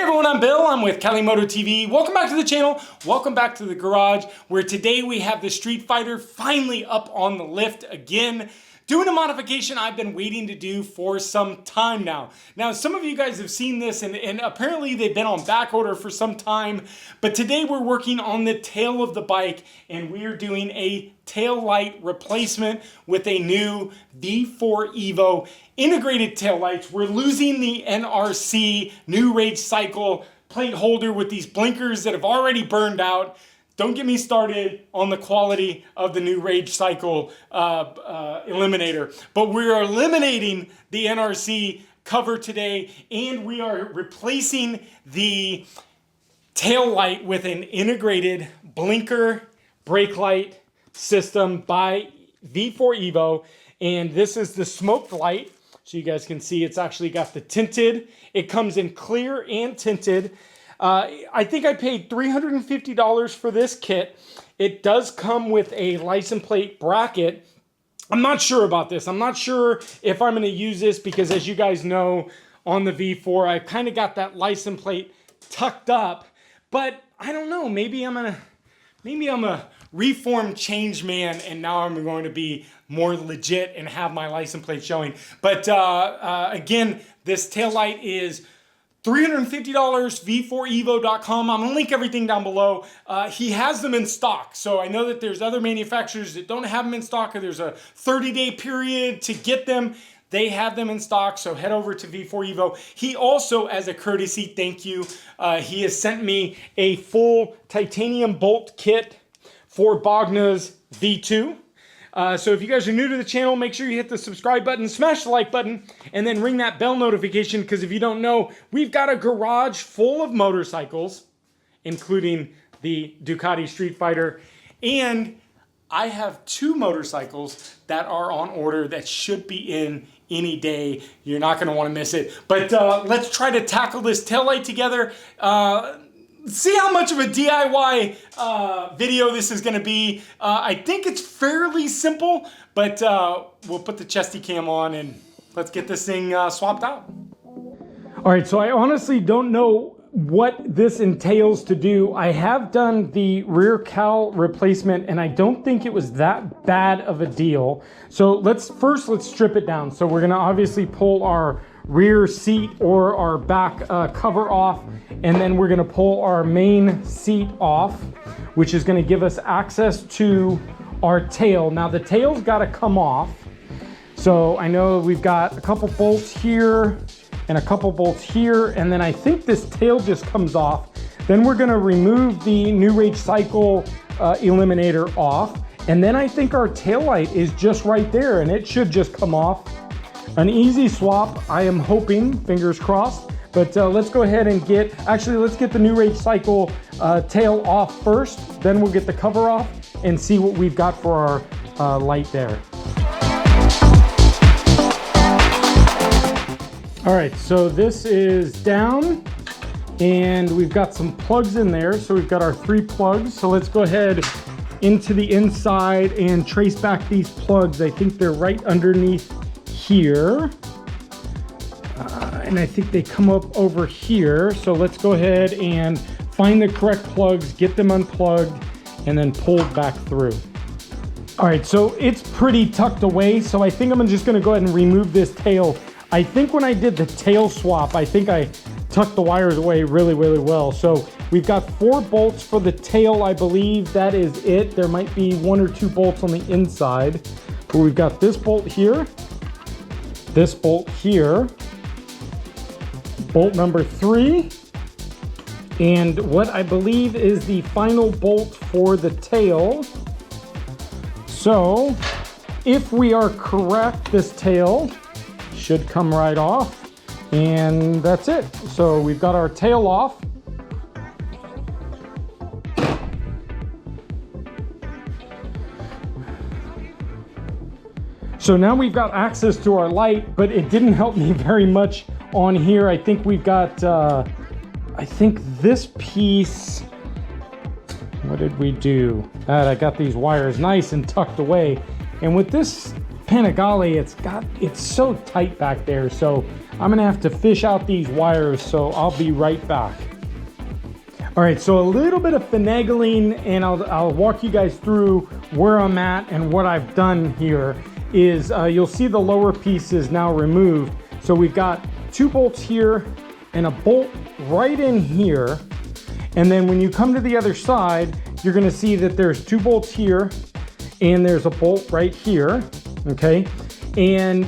everyone, I'm Bill. I'm with Cali Moto TV. Welcome back to the channel. Welcome back to the garage, where today we have the Streetfighter finally up on the lift again, doing a modification I've been waiting to do for some time now. Now, some of you guys have seen this, and apparently they've been on back order for some time, but today we're working on the tail of the bike, and we are doing a tail light replacement with a new V4Evo integrated tail lights. We're losing the NRC new rage cycle plate holder with these blinkers that have already burned out. Don't get me started on the quality of the new rage cycle eliminator, but we are eliminating the NRC cover today, and we are replacing the tail light with an integrated blinker brake light system by V4Evo. And this is the smoked light, so you guys can see it's actually got the tinted. It comes in clear and tinted. I think I paid $350 for this kit. It does come with a license plate bracket. I'm not sure about this. I'm not sure if I'm going to use this because, as you guys know, on the V4, I kind of got that license plate tucked up. But I don't know. Maybe I'm a reformed change man, and now I'm going to be more legit and have my license plate showing. But again, this tail light is $350, V4Evo.com. I'm going to link everything down below. He has them in stock. So I know that there's other manufacturers that don't have them in stock, or there's a 30-day period to get them. They have them in stock, so head over to V4Evo. He also, as a courtesy thank you, he has sent me a full titanium bolt kit for Bogna's V2. So if you guys are new to the channel, make sure you hit the subscribe button, smash the like button, and then ring that bell notification, because if you don't know, we've got a garage full of motorcycles, including the Ducati Streetfighter, and I have 2 motorcycles that are on order that should be in any day. You're not going to want to miss it. But let's try to tackle this taillight together. See how much of a DIY video this is going to be. I think it's fairly simple, but we'll put the chesty cam on and let's get this thing swapped out. All right, so I honestly don't know what this entails to do. I have done the rear cowl replacement, and I don't think it was that bad of a deal. So let's strip it down. So we're going to obviously pull our rear seat or our back cover off, and then we're going to pull our main seat off, which is going to give us access to our tail. Now the tail's got to come off, so I know we've got a couple bolts here and a couple bolts here, and then I think this tail just comes off. Then we're going to remove the new rage cycle eliminator off, and then I think our tail light is just right there, and it should just come off. An easy swap, I am hoping, fingers crossed. But let's go ahead and let's get the new rage cycle tail off first. Then we'll get the cover off and see what we've got for our light there. All right, so this is down, and we've got some plugs in there. So we've got our 3 plugs. So let's go ahead into the inside and trace back these plugs. I think they're right underneath here, and I think they come up over here. So let's go ahead and find the correct plugs, get them unplugged, and then pulled back through. All right, so it's pretty tucked away, so I think I'm just gonna go ahead and remove this tail. I think when I did the tail swap, I think I tucked the wires away really, really well. So we've got 4 bolts for the tail, I believe that is it. There might be 1 or 2 bolts on the inside, but we've got this bolt here, this bolt here, bolt number 3, and what I believe is the final bolt for the tail. So if we are correct, this tail should come right off, and that's it. So we've got our tail off. So now we've got access to our light, but it didn't help me very much on here. I think we've got, I think this piece, what did we do? I got these wires nice and tucked away. And with this Panigale, it's so tight back there, so I'm gonna have to fish out these wires, so I'll be right back. All right, so a little bit of finagling, and I'll walk you guys through where I'm at and what I've done here is you'll see the lower piece is now removed. So we've got 2 bolts here and a bolt right in here. And then when you come to the other side, you're gonna see that there's 2 bolts here and there's a bolt right here, okay? And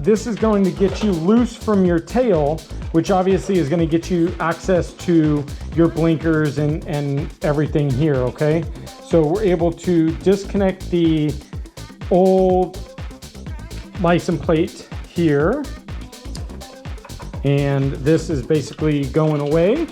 this is going to get you loose from your tail, which obviously is gonna get you access to your blinkers and everything here, okay? So we're able to disconnect the old license plate here. And this is basically going away.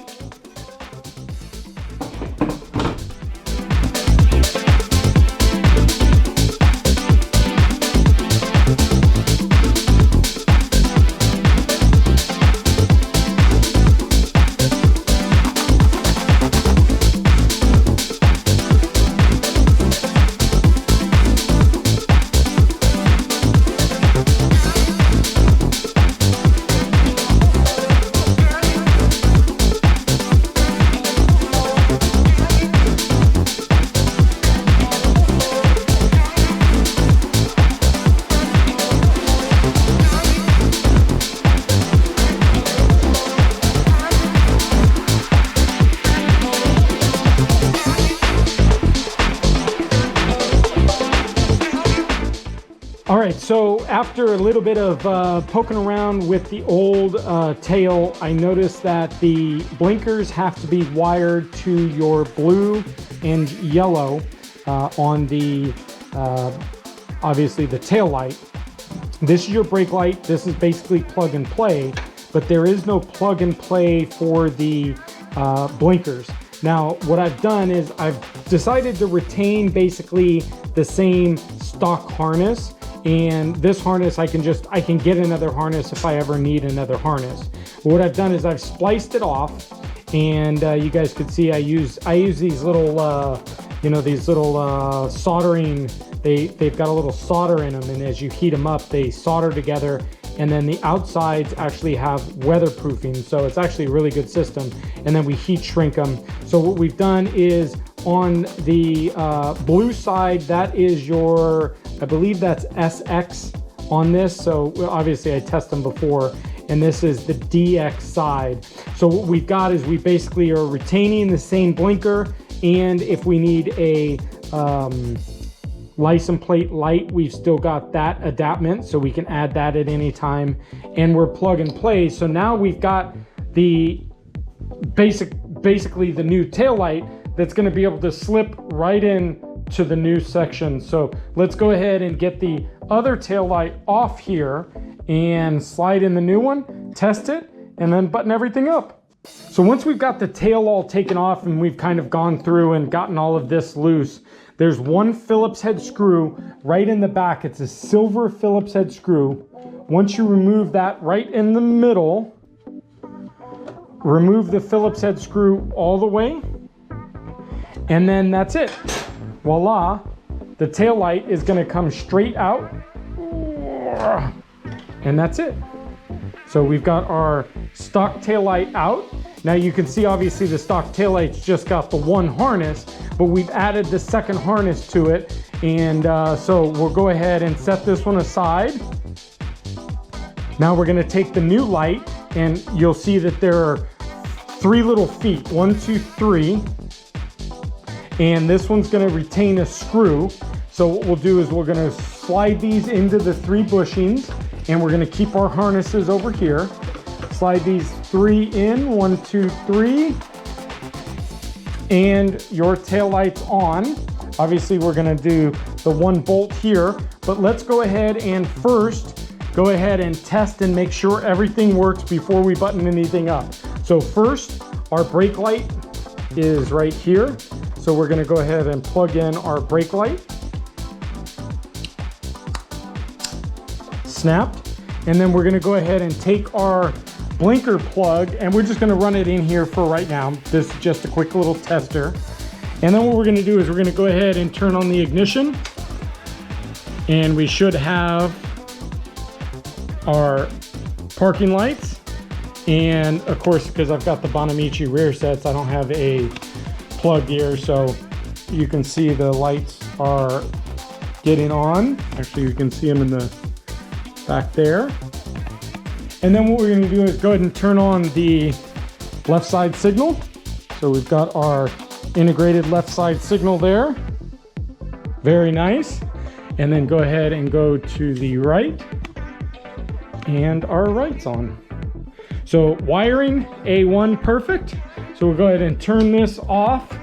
All right, so after a little bit of poking around with the old tail, I noticed that the blinkers have to be wired to your blue and yellow on the, obviously the tail light. This is your brake light. This is basically plug and play, but there is no plug and play for the blinkers. Now, what I've done is I've decided to retain basically the same stock harness. And this harness, I can get another harness if I ever need another harness. But what I've done is I've spliced it off, and you guys could see I use these little, you know, these little soldering. They've got a little solder in them, and as you heat them up, they solder together. And then the outsides actually have weatherproofing, so it's actually a really good system. And then we heat shrink them. So what we've done is on the blue side, that is your, I believe that's SX on this. So obviously I test them before, and this is the DX side. So what we've got is we basically are retaining the same blinker, and if we need a license plate light, we've still got that adaptment, so we can add that at any time, and we're plug and play. So now we've got the basically the new tail light that's going to be able to slip right in to the new section. So let's go ahead and get the other tail light off here and slide in the new one, test it, and then button everything up. So once we've got the tail all taken off and we've kind of gone through and gotten all of this loose, there's one Phillips head screw right in the back. It's a silver Phillips head screw. Once you remove that right in the middle, remove the Phillips head screw all the way, and then that's it. Voila, the tail light is gonna come straight out, and that's it. So we've got our stock tail light out. Now you can see obviously the stock tail light's just got the one harness, but we've added the second harness to it. And so we'll go ahead and set this one aside. Now we're gonna take the new light, and you'll see that there are 3 little feet, 1, 2, 3. And this one's gonna retain a screw. So what we'll do is we're gonna slide these into the 3 bushings, and we're gonna keep our harnesses over here. Slide these 3 in, 1, 2, 3. And your tail light's on. Obviously we're gonna do the 1 bolt here, but let's go ahead and first go ahead and test and make sure everything works before we button anything up. So first, our brake light is right here. So we're gonna go ahead and plug in our brake light. Snapped. And then we're gonna go ahead and take our blinker plug, and we're just gonna run it in here for right now. This is just a quick little tester. And then what we're gonna do is we're gonna go ahead and turn on the ignition. And we should have our parking lights. And of course, because I've got the Bonamici rear sets, I don't have a plug here, so you can see the lights are getting on. Actually, you can see them in the back there. And then what we're going to do is go ahead and turn on the left side signal. So we've got our integrated left side signal there. Very nice. And then go ahead and go to the right, and our right's on. So wiring A1 perfect. So we'll go ahead and turn this off,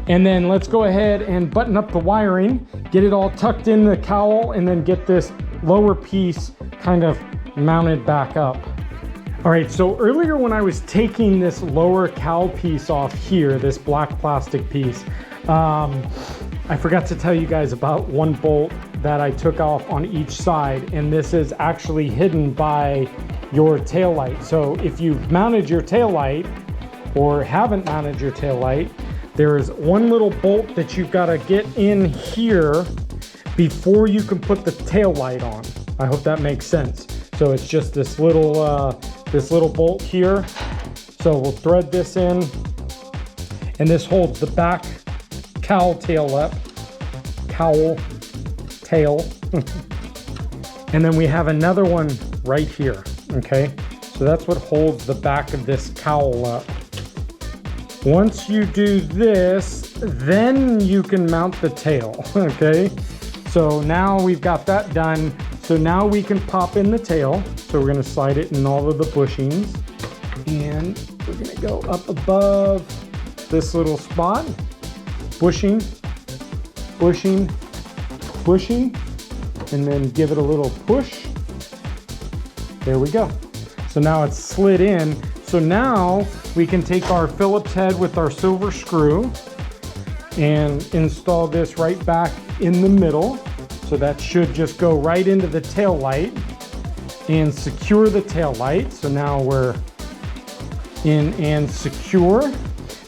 and then let's go ahead and button up the wiring, get it all tucked in the cowl, and then get this lower piece kind of mounted back up. All right, so earlier when I was taking this lower cowl piece off here, this black plastic piece, I forgot to tell you guys about one bolt that I took off on each side, and this is actually hidden by your tail light. So if you've mounted your tail light or haven't mounted your tail light, there is one little bolt that you've got to get in here before you can put the tail light on. I hope that makes sense. So it's just this little bolt here. So we'll thread this in, and this holds the back cowl tail up, cowl tail. And then we have another one right here, okay? So that's what holds the back of this cowl up. Once you do this, then you can mount the tail, okay? So now we've got that done. So now we can pop in the tail. So we're gonna slide it in all of the bushings, and we're gonna go up above this little spot, bushing, bushing, bushing, and then give it a little push. There we go. So now it's slid in. So now we can take our Phillips head with our silver screw and install this right back in the middle. So that should just go right into the tail light and secure the tail light. So now we're in and secure.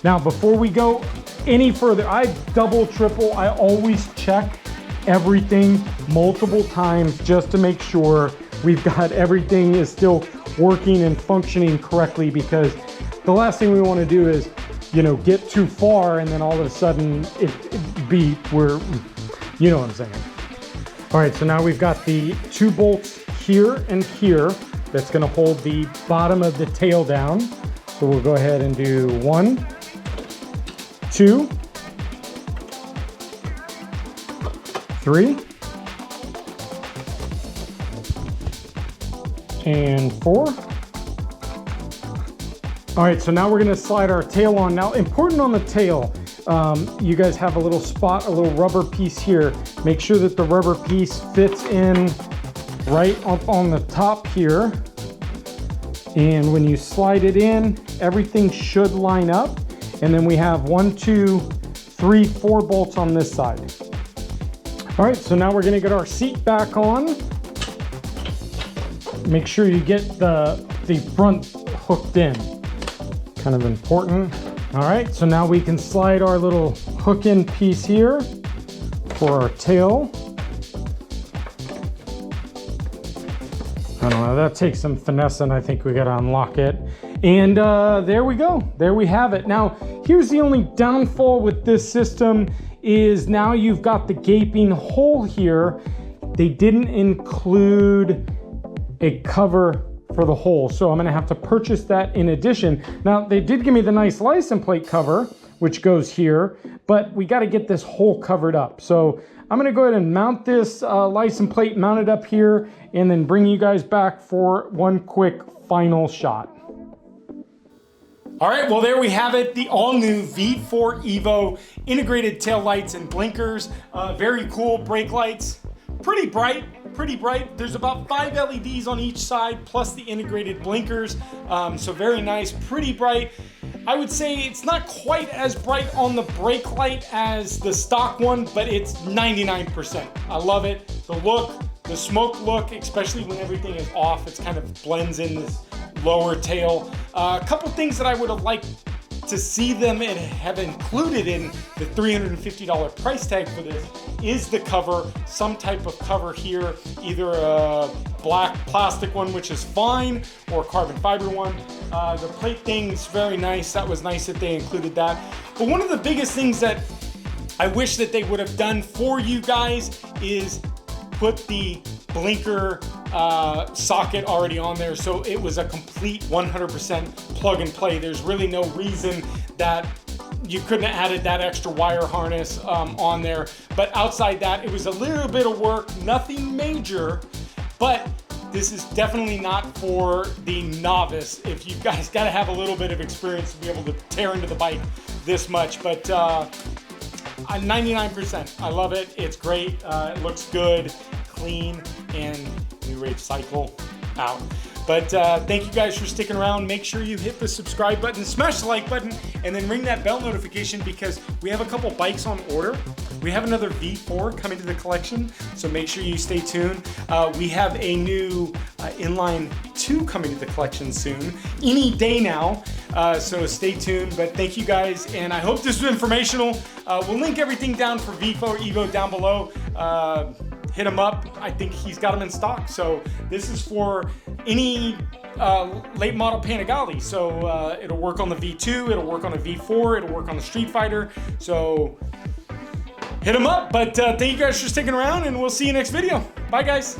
Now before we go any further, I double, triple, I always check everything multiple times just to make sure we've got everything is still working and functioning correctly, because the last thing we want to do is, you know, get too far and then all of a sudden you know what I'm saying. All right, so now we've got the two bolts here and here that's gonna hold the bottom of the tail down. So we'll go ahead and do 1, 2, 3, and 4. All right, so now we're gonna slide our tail on. Now, important on the tail, you guys have a little spot, a little rubber piece here. Make sure that the rubber piece fits in right up on the top here. And when you slide it in, everything should line up. And then we have 1, 2, 3, 4 bolts on this side. All right, so now we're gonna get our seat back on. Make sure you get the front hooked in. Kind of important. All right, so now we can slide our little hook in piece here for our tail. I don't know, that takes some finesse, and I think we gotta unlock it. And there we go, there we have it. Now, here's the only downfall with this system is now you've got the gaping hole here. They didn't include a cover for the hole, so I'm gonna have to purchase that in addition. Now, they did give me the nice license plate cover, which goes here, but we gotta get this hole covered up. So I'm gonna go ahead and mount this license plate, mount it up here, and then bring you guys back for one quick final shot. All right, well, there we have it, the all-new V4Evo integrated tail lights and blinkers. Very cool brake lights, pretty bright. There's about 5 LEDs on each side, plus the integrated blinkers. So very nice, pretty bright. I would say it's not quite as bright on the brake light as the stock one, but it's 99%. I love it. The look, the smoke look, especially when everything is off, it kind of blends in this lower tail. A couple things that I would have liked to see them and have included in the $350 price tag for this is the cover, some type of cover here, either a black plastic one, which is fine, or a carbon fiber one. The plate thing's very nice. That was nice that they included that. But one of the biggest things that I wish that they would have done for you guys is put the blinker socket already on there, so it was a complete 100% plug and play. There's really no reason that you couldn't have added that extra wire harness on there. But outside that, it was a little bit of work, nothing major, but this is definitely not for the novice. If you guys got to have a little bit of experience to be able to tear into the bike this much. But 99%, I love it. It's great. It looks good, clean, and we rate cycle out. But thank you guys for sticking around. Make sure you hit the subscribe button, smash the like button, and then ring that bell notification because we have a couple bikes on order. We have another V4 coming to the collection, so make sure you stay tuned. We have a new inline 2 coming to the collection soon, any day now, so stay tuned. But thank you guys, and I hope this was informational. We'll link everything down for V4Evo down below. Hit him up. I think he's got them in stock. So this is for any late model Panigale. So it'll work on the V2, it'll work on the V4, it'll work on the Streetfighter. So hit him up. But thank you guys for sticking around, and we'll see you next video. Bye guys.